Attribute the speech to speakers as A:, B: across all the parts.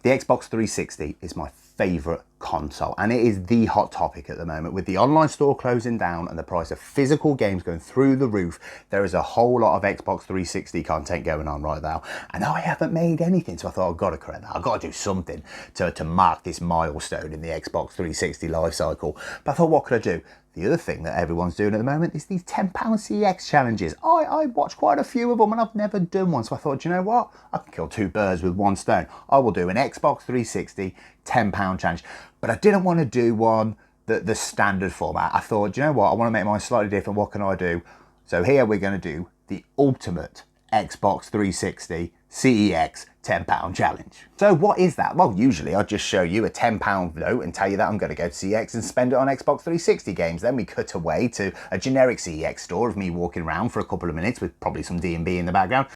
A: The Xbox 360 is my favourite console, and it is the hot topic at the moment. With the online store closing down and the price of physical games going through the roof, there is a whole lot of Xbox 360 content going on right now, and I haven't made anything, so I thought I've got to correct that. I've got to do something to mark this milestone in the Xbox 360 life cycle. But I thought, what could I do? The other thing that everyone's doing at the moment is these £10 CEX challenges. I watched quite a few of them and I've never done one. So I thought, you know what? I can kill two birds with one stone. I will do an Xbox 360 £10 challenge. But I didn't want to do one the standard format. I thought, you know what? I want to make mine slightly different. What can I do? So here we're going to do the ultimate Xbox 360 CEX £10 challenge. So what is that? Well, usually I'd just show you a £10 note and tell you that I'm going to go to CEX and spend it on Xbox 360 games. Then we cut away to a generic CEX store of me walking around for a couple of minutes with probably some D&B in the background.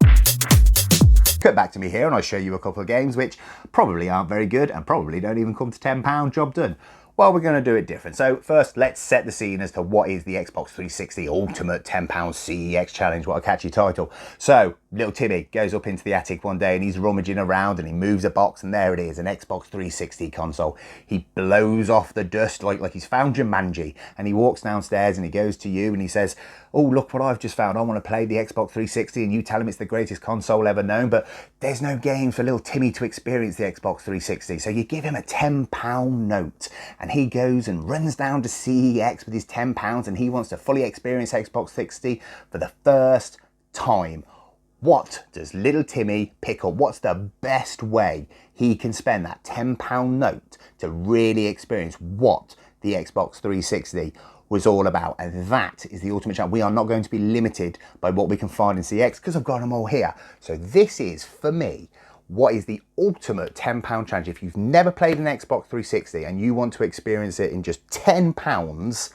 A: Cut back to me here and I show you a couple of games which probably aren't very good and probably don't even come to £10, job done. Well, we're going to do it different. So first, let's set the scene as to what is the Xbox 360 Ultimate £10 CEX Challenge. What a catchy title. So, little Timmy goes up into the attic one day and he's rummaging around and he moves a box and there it is, an Xbox 360 console. He blows off the dust like he's found Jumanji, and he walks downstairs and he goes to you and he says, oh, look what I've just found. I want to play the Xbox 360, and you tell him it's the greatest console ever known, but there's no game for little Timmy to experience the Xbox 360. So you give him a £10 note and he goes and runs down to CEX with his £10 and he wants to fully experience Xbox 360 for the first time. What does little Timmy pick up? What's the best way he can spend that £10 note to really experience what the Xbox 360 was all about? And that is the ultimate challenge. We are not going to be limited by what we can find in CEX because I've got them all here. So this is, for me, what is the ultimate £10 challenge. If you've never played an Xbox 360 and you want to experience it in just £10,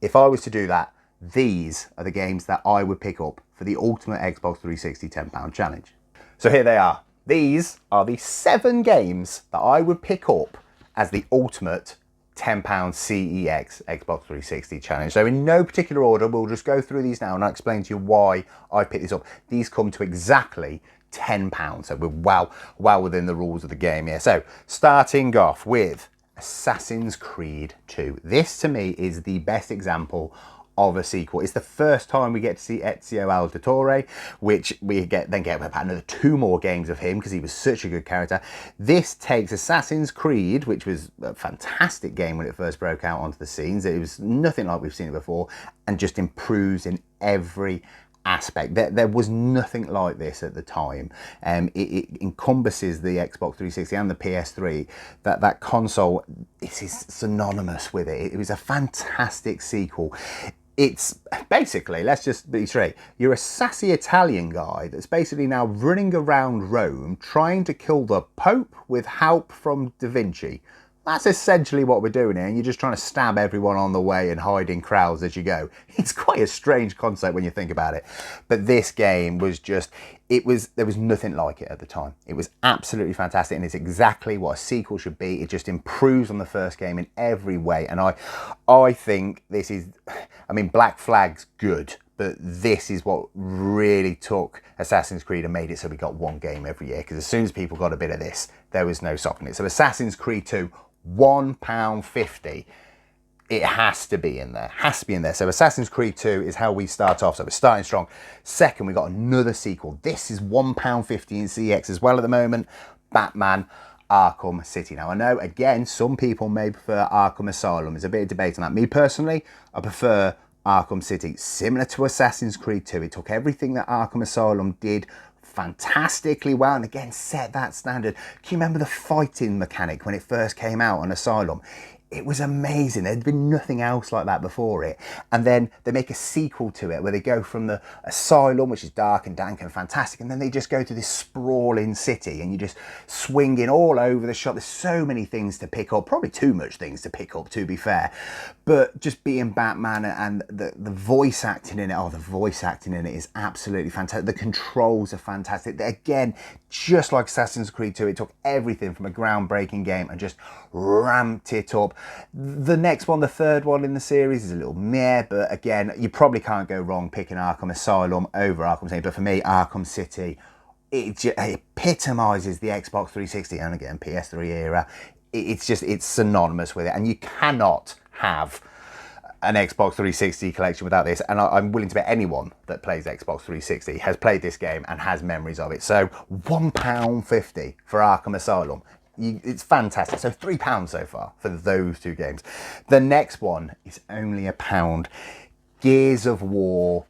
A: if I was to do that, these are the games that I would pick up for the ultimate Xbox 360 £10 challenge. So here they are. These are the 7 games that I would pick up as the ultimate £10 CEX Xbox 360 challenge. So in no particular order, we'll just go through these now and I'll explain to you why I picked these up. These come to exactly £10, so we're well within the rules of the game here. So starting off with Assassin's Creed 2. This to me is the best example of a sequel. It's the first time we get to see Ezio Auditore, which we then get about another 2 more games of him because he was such a good character. This takes Assassin's Creed, which was a fantastic game when it first broke out onto the scenes. It was nothing like we've seen it before and just improves in every aspect. There was nothing like this at the time. It encompasses the Xbox 360 and the PS3. That console is synonymous with it. It was a fantastic sequel. It's basically, let's just be straight, you're a sassy Italian guy that's basically now running around Rome trying to kill the Pope with help from Da Vinci. That's essentially what we're doing here, and you're just trying to stab everyone on the way and hide in crowds as you go. It's quite a strange concept when you think about it. But this game was just, there was nothing like it at the time. It was absolutely fantastic, and it's exactly what a sequel should be. It just improves on the first game in every way, and I think this is, I mean, Black Flag's good, but this is what really took Assassin's Creed and made it so we got 1 game every year, because as soon as people got a bit of this, there was no stopping it. So Assassin's Creed 2, £1.50. It has to be in there, So Assassin's Creed 2 is how we start off. So we're starting strong. Second, we got another sequel. This is £1.50 in CEX as well at the moment. Batman Arkham City. Now I know, again, some people may prefer Arkham Asylum. There's a bit of debate on that. Me personally, I prefer Arkham City. Similar to Assassin's Creed 2. It took everything that Arkham Asylum did fantastically well and again set that standard. Can you remember the fighting mechanic when it first came out on Asylum? It was amazing. There'd been nothing else like that before it. And then they make a sequel to it where they go from the asylum, which is dark and dank and fantastic, and then they just go to this sprawling city and you just swinging all over the shop. There's so many things to pick up, probably too much things to pick up, to be fair. But just being Batman and the voice acting in it, oh, the voice acting in it is absolutely fantastic. The controls are fantastic. Again, just like Assassin's Creed 2, it took everything from a groundbreaking game and just ramped it up. The next one, the third one in the series, is a little meh, but again, you probably can't go wrong picking Arkham Asylum over Arkham City. But for me, Arkham City it epitomizes the Xbox 360 and again PS3 era. It's synonymous with it, and you cannot have an Xbox 360 collection without this, and I'm willing to bet anyone that plays Xbox 360 has played this game and has memories of it. So £1.50 for Arkham Asylum. It's fantastic. So £3 so far for those two games. The next one is only £1. Gears of War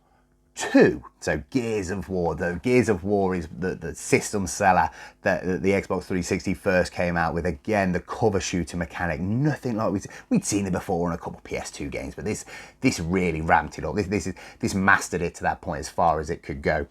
A: 2. So Gears of War, though Gears of War is the system seller that the Xbox 360 first came out with. Again, the cover shooter mechanic, nothing like we'd seen it before on a couple of PS2 games, but this really ramped it up. This mastered it to that point as far as it could go.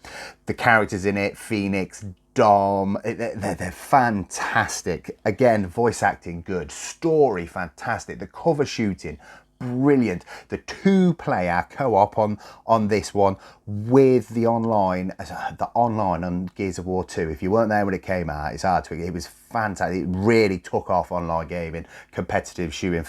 A: The characters in it, Phoenix, Dom, they're fantastic. Again, voice acting good, story fantastic, the cover shooting brilliant. The 2-player co-op on this one with the online on Gears of War 2. If you weren't there when it came out, it's hard to. It was fantastic. It really took off online gaming, competitive shooting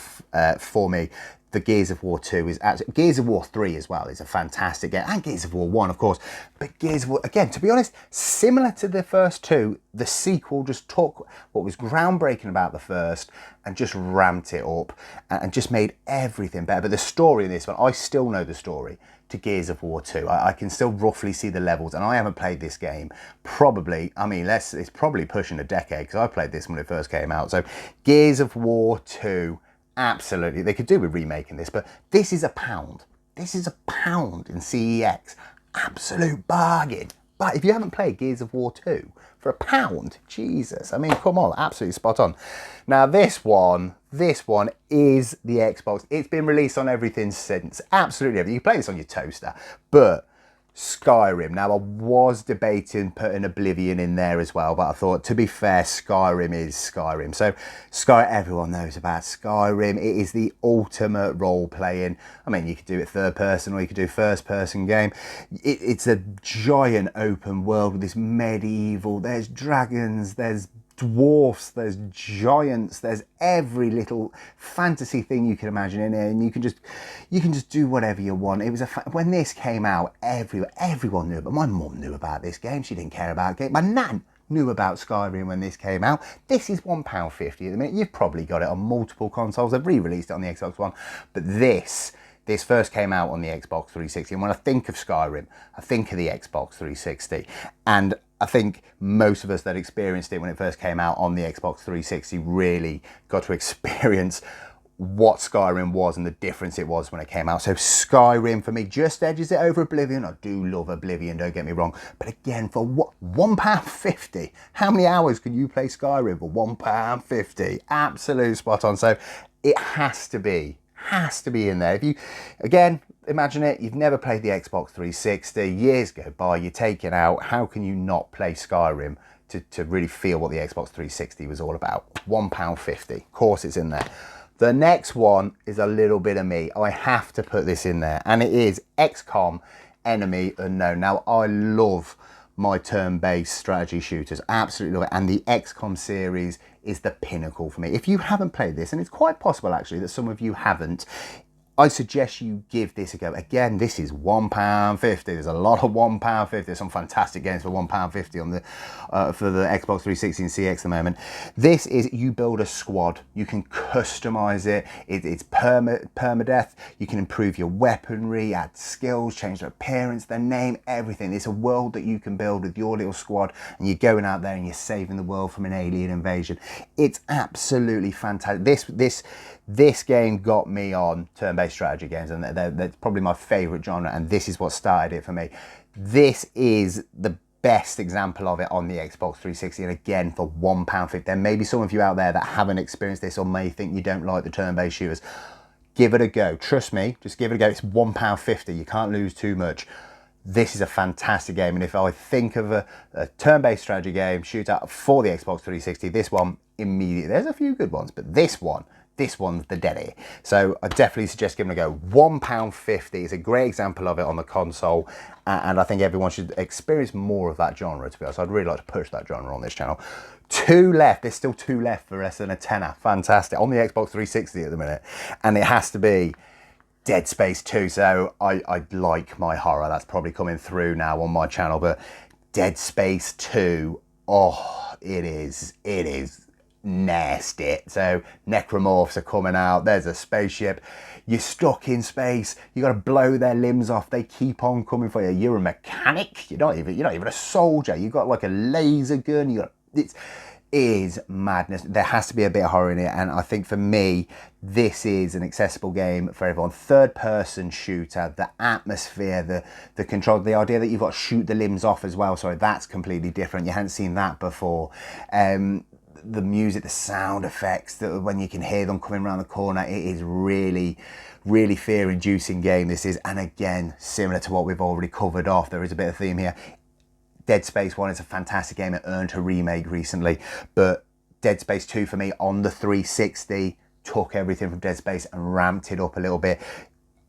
A: for me. The Gears of War 2 is absolutely, Gears of War 3 as well is a fantastic game, and Gears of War 1 of course, but Gears of War, again, to be honest, similar to the first two, the sequel just took what was groundbreaking about the first and just ramped it up and just made everything better. But the story in this one, I still know the story to Gears of War 2. I can still roughly see the levels, and I haven't played this game probably, I mean, it's probably pushing a decade because I played this when it first came out. So Gears of War 2, absolutely, they could do with remaking this, but this is £1. This is £1 in CEX. Absolute bargain. But if you haven't played Gears of War 2 for £1, Jesus, I mean, come on, absolutely spot on. Now this one is the Xbox. It's been released on everything since, absolutely everything. You can play this on your toaster, but Skyrim. Now I was debating putting Oblivion in there as well, but I thought, to be fair, Skyrim is Skyrim. So everyone knows about Skyrim. It is the ultimate role playing. I mean, you could do it third person or you could do first person game. It's a giant open world with this medieval, there's dragons, there's dwarfs, there's giants, there's every little fantasy thing you can imagine in it, and you can just do whatever you want. It was when this came out, everyone knew, but my mum knew about this game. She didn't care about it. My nan knew about Skyrim when this came out. This is £1.50 at the minute. You've probably got it on multiple consoles. They've re-released it on the Xbox One, but this first came out on the Xbox 360, and when I think of Skyrim, I think of the Xbox 360, and I think most of us that experienced it when it first came out on the Xbox 360 really got to experience what Skyrim was and the difference it was when it came out. So Skyrim for me just edges it over Oblivion. I do love Oblivion, don't get me wrong, but again, for what, £1.50, how many hours can you play Skyrim for £1.50? Absolute spot on. So it has to be in there. If you, again, imagine it, you've never played the Xbox 360, years go by, you take it out, how can you not play Skyrim to really feel what the Xbox 360 was all about? £1.50, of course it's in there. The next one is a little bit of me. I have to put this in there, and it is XCOM Enemy Unknown. Now, I love my turn-based strategy shooters, absolutely love it, and the XCOM series is the pinnacle for me. If you haven't played this, and it's quite possible actually that some of you haven't, I suggest you give this a go. Again, this is £1.50. There's a lot of £1.50. There's some fantastic games for £1.50 on the for the Xbox 360 and CX at the moment. This is, you build a squad. You can customize it. It's permadeath. You can improve your weaponry, add skills, change their appearance, their name, everything. It's a world that you can build with your little squad, and you're going out there and you're saving the world from an alien invasion. It's absolutely fantastic. This game got me on turn-based strategy games, and that's probably my favorite genre, and this is what started it for me. This is the best example of it on the Xbox 360, and again, for £1.50. There may be some of you out there that haven't experienced this or may think you don't like the turn-based shooters. Give it a go. Trust me, just give it a go. It's £1.50. You can't lose too much. This is a fantastic game, and if I think of a turn-based strategy game, shootout for the Xbox 360, this one immediately, there's a few good ones, but this one's the daddy. So I definitely suggest giving it a go. £1.50 is a great example of it on the console, and I think everyone should experience more of that genre, to be honest. I'd really like to push that genre on this channel. Two left, there's still two left for less than a tenner. Fantastic, on the Xbox 360 at the minute, and it has to be Dead Space 2. So I like my horror, that's probably coming through now on my channel, but Dead Space 2, oh, it is nasty. So necromorphs are coming out, there's a spaceship, you're stuck in space, you got to blow their limbs off, they keep on coming for you. You're a mechanic, you're not even a soldier, you got like a laser gun, it is madness. There has to be a bit of horror in it, and I think for me this is an accessible game for everyone. Third person shooter, the atmosphere, the control, the idea that you've got to shoot the limbs off as well, sorry, that's completely different, you hadn't seen that before. The music, the sound effects, when you can hear them coming around the corner, it is really fear-inducing game this is. And again, similar to what we've already covered off, there is a bit of theme here. Dead Space 1 is a fantastic game, it earned a remake recently, but Dead Space 2 for me on the 360 took everything from Dead Space and ramped it up a little bit.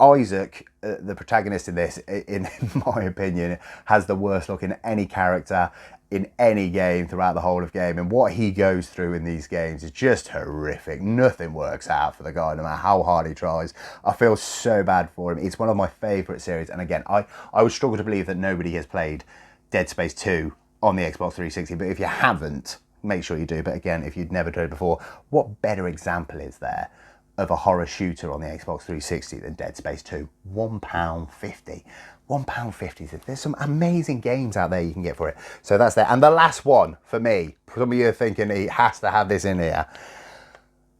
A: Isaac, the protagonist in this, in my opinion, has the worst look in any character in any game throughout the whole of game, and what he goes through in these games is just horrific. Nothing works out for the guy, no matter how hard he tries. I feel so bad for him. It's one of my favourite series, and again, I would struggle to believe that nobody has played Dead Space 2 on the Xbox 360, but if you haven't, make sure you do. But again, if you'd never done it before, what better example is there of a horror shooter on the Xbox 360 than Dead Space 2? £1.50. £1.50. There's some amazing games out there you can get for it. So that's there. And the last one for me, some of you are thinking he has to have this in here.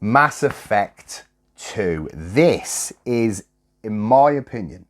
A: Mass Effect 2. This is, in my opinion,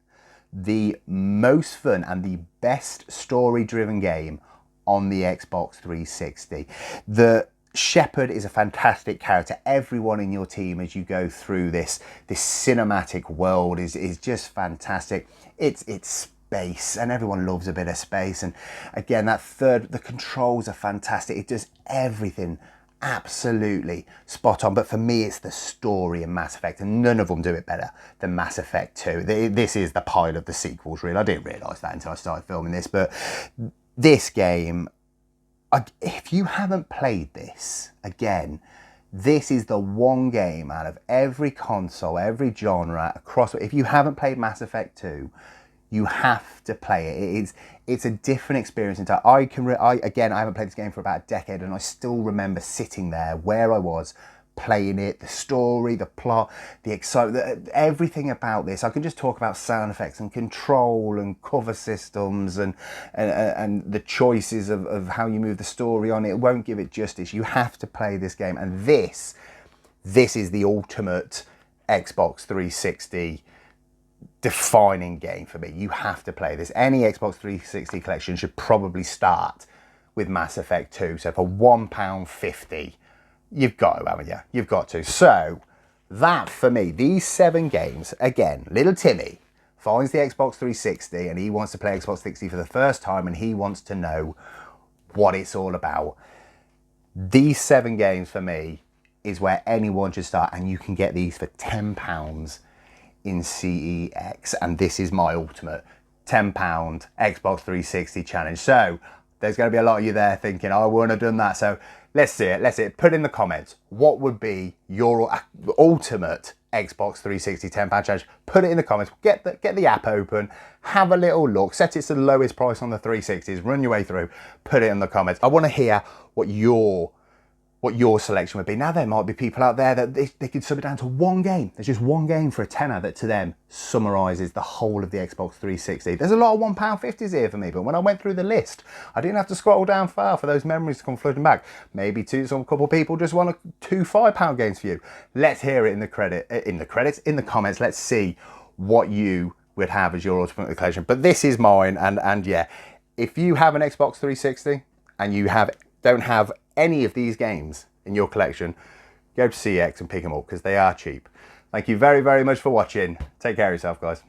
A: the most fun and the best story-driven game on the Xbox 360. The Shepard is a fantastic character. Everyone in your team as you go through this cinematic world is just fantastic. It's space, and everyone loves a bit of space. And again, the controls are fantastic. It does everything absolutely spot on. But for me, it's the story in Mass Effect, and none of them do it better than Mass Effect 2. This is the pile of the sequels, really. I didn't realise that until I started filming this, but this game, if you haven't played this, again, this is the one game out of every console, every genre, across. If you haven't played Mass Effect 2, you have to play it. It's a different experience entirely. I haven't played this game for about a decade, and I still remember sitting there where I was playing it, the story, the plot, the excitement, everything about this. I can just talk about sound effects and control and cover systems and the choices of how you move the story on. It won't give it justice. You have to play this game, and this is the ultimate Xbox 360 defining game for me. You have to play this. Any Xbox 360 collection should probably start with Mass Effect 2. So for £1.50, you've got to, haven't you? You've got to. So that for me, these 7 games, again, little Timmy finds the Xbox 360 and he wants to play Xbox 360 for the first time, and he wants to know what it's all about. These 7 games for me is where anyone should start, and you can get these for £10 in CEX, and this is my ultimate £10 Xbox 360 challenge. So there's going to be a lot of you there thinking, I wouldn't have done that. So let's see it. Put in the comments, what would be your ultimate Xbox 360 £10 challenge? Put it in the comments. Get the app open, have a little look, set it to the lowest price on the 360s, run your way through, put it in the comments. I want to hear what your selection would be. Now, there might be people out there that they could sub it down to one game. There's just one game for a tenner that to them summarises the whole of the Xbox 360. There's a lot of £1.50s here for me, but when I went through the list, I didn't have to scroll down far for those memories to come floating back. Maybe some couple of people just want 2 £5 games for you. Let's hear it in the comments. Let's see what you would have as your ultimate collection. But this is mine, and yeah, if you have an Xbox 360 and you don't have any of these games in your collection, go to CEX and pick them up because they are cheap. Thank you very, very much for watching. Take care of yourself, guys.